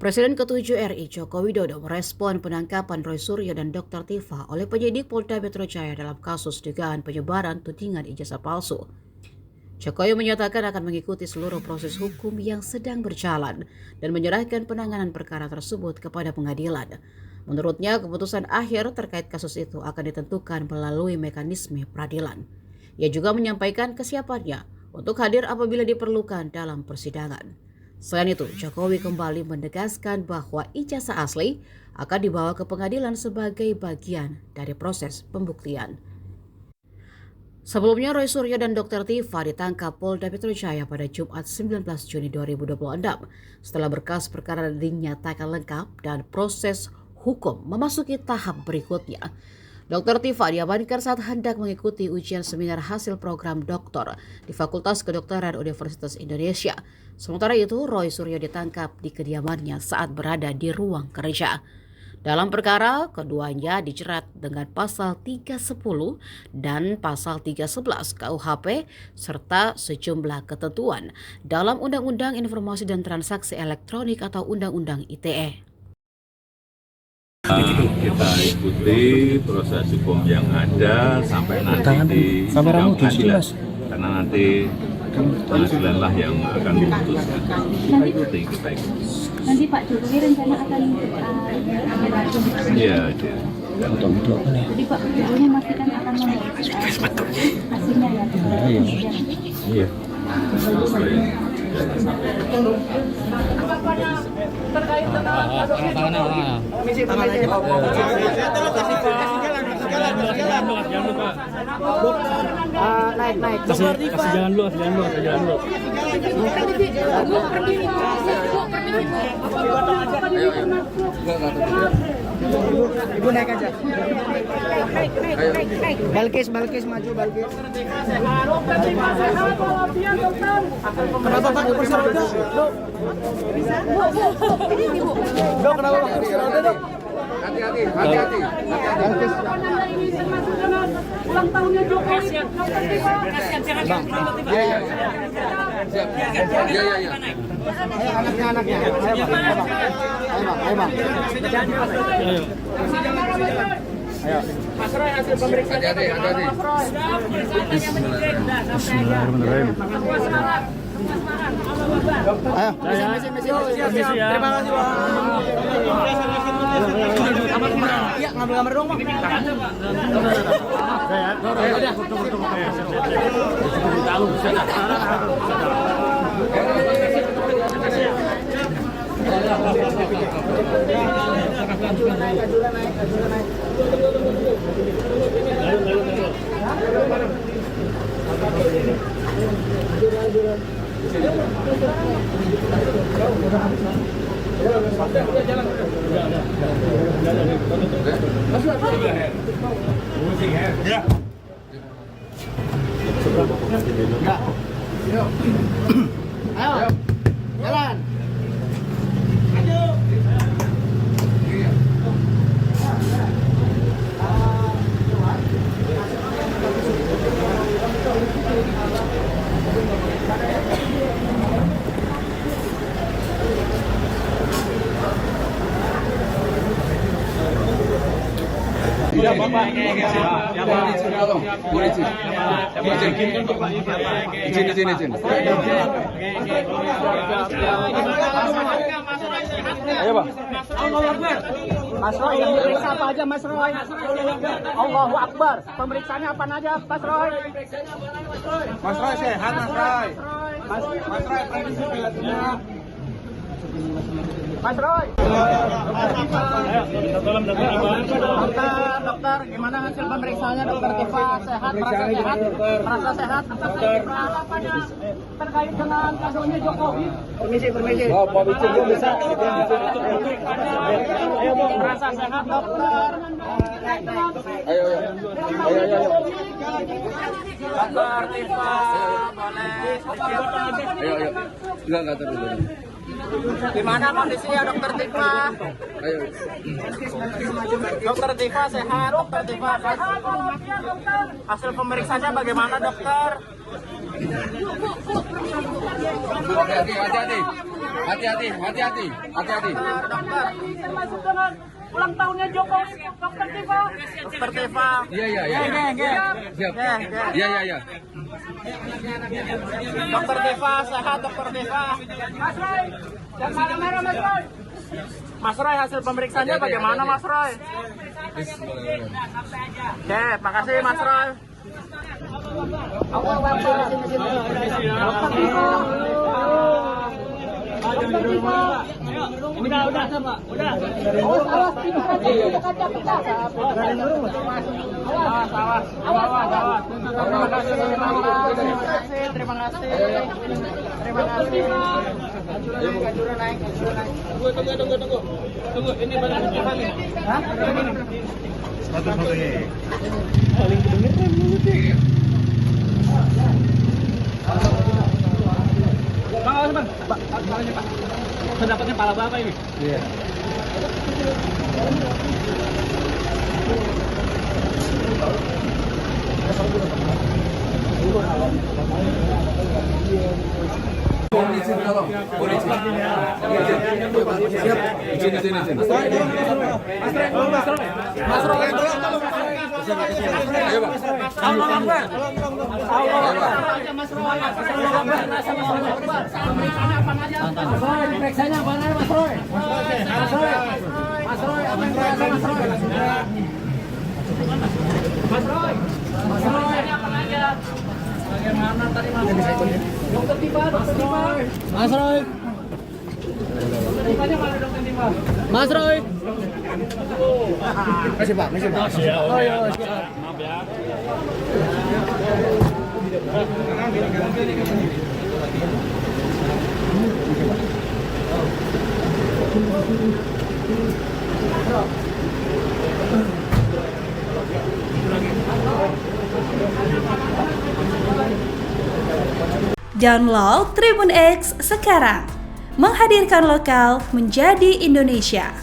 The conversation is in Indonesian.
Presiden ke-7 RI Joko Widodo merespon penangkapan Roy Suryo dan Dr. Tifa oleh penyidik Polda Metro Jaya dalam kasus dugaan penyebaran tudingan ijazah palsu. Jokowi menyatakan akan mengikuti seluruh proses hukum yang sedang berjalan dan menyerahkan penanganan perkara tersebut kepada pengadilan. Menurutnya, keputusan akhir terkait kasus itu akan ditentukan melalui mekanisme peradilan. Ia juga menyampaikan kesiapannya untuk hadir apabila diperlukan dalam persidangan. Selain itu, Jokowi kembali menegaskan bahwa ijazah asli akan dibawa ke pengadilan sebagai bagian dari proses pembuktian. Sebelumnya, Roy Suryo dan Dr. Tifa ditangkap Polda Metro Jaya pada Jumat 19 Juni 2026 setelah berkas perkara dinyatakan lengkap dan proses hukum memasuki tahap berikutnya. Dr. Tifa diamankan saat hendak mengikuti ujian seminar hasil program doktor di Fakultas Kedokteran Universitas Indonesia. Sementara itu, Roy Suryo ditangkap di kediamannya saat berada di ruang kerja. Dalam perkara, keduanya dijerat dengan pasal 310 dan pasal 311 KUHP serta sejumlah ketentuan dalam Undang-Undang Informasi dan Transaksi Elektronik atau Undang-Undang ITE. Kita ikuti proses hukum yang ada sampai nanti di sidang pengadilan, karena nanti pengadilan lah yang akan memutuskan. Nanti kita ikuti. Nanti Pak Jokowi rencana akan Iya. Jadi Pak Jokowi memastikan akan memberikan hasilnya ya. Iya. Terkait dengan naik. Kasih jalan dulu. Ibu naik aja. Balkis maju Balkis. Kenapa Pak kursi roda? Dok, kenapa Pak kursi roda, Dok? Hati-hati. Balkis. Ulang tahunnya Jokowi. Bang. Iya. Siap. Iya. Anaknya. Ayo, Bang. Ayo. Mas Roy, hasil pemeriksaan. Hati-hati. Bismillahirrahmanirrahim. Ayo. Misi ya. Terima kasih, Bang. Iya, ngambil gambar dong, Bang. Ayo, jalan. Siap, Bapak. Izin. Ayo, Bang. Allahu Akbar. Mas Roy, yang diperiksa apa aja, Mas Roy? Allahu Akbar. Pemeriksaannya apa aja, Mas Roy? Mas Roy sehat, Mas Roy. Mas Roy, prediksi pilotnya. Mas Roy. Dokter, gimana hasil pemeriksaannya Dokter Tifa? Sehat, merasa sehat? Terkait dengan kasusnya Jokowi. Permisi. Oh, Pak Bicu bisa. Ayo, Bang. Merasa sehat, Dokter. Ayo. Dokter Tifa, boleh. Ayo. Enggak terlalu. Gimana kondisinya Dokter Tifa? Ayo. Dokter Tifa sehat, Dokter Tifa sehat. Hasil pemeriksaannya bagaimana, Dokter? Hati-hati. Hati-hati. Dokter, ini termasuk dengan ulang tahunnya Jokowi, Dokter Tifa. Dokter Teva. Iya. Siap. Iya. Dokter Teva, sehat Dokter Teva. Mas Roy, jangan marah-marah Mas Roy. Mas Roy, hasil pemeriksaannya bagaimana Mas Roy? Oke, makasih Mas Roy. Udah, sama. Udah. Awas, kaca pecah. Awas. Terima kasih. Tunggu. Ini bagian apa nih? Hah? Satu-satunya. Paling kedengeran mulutnya. Bang, awas bang. Pak. Pendapatnya pala bapak ini? Iya. Mas Roy, tolong. Ayo, Bang. Periksanya apa aja Mas Roy? Bagaimana tadi Dokter Tifa. Mas Roy. Tanya mana Dokter Tifa? Mas Roy. Masih Pak. Oh iya, siap. Maaf ya. Download Tribun X sekarang, menghadirkan lokal menjadi Indonesia.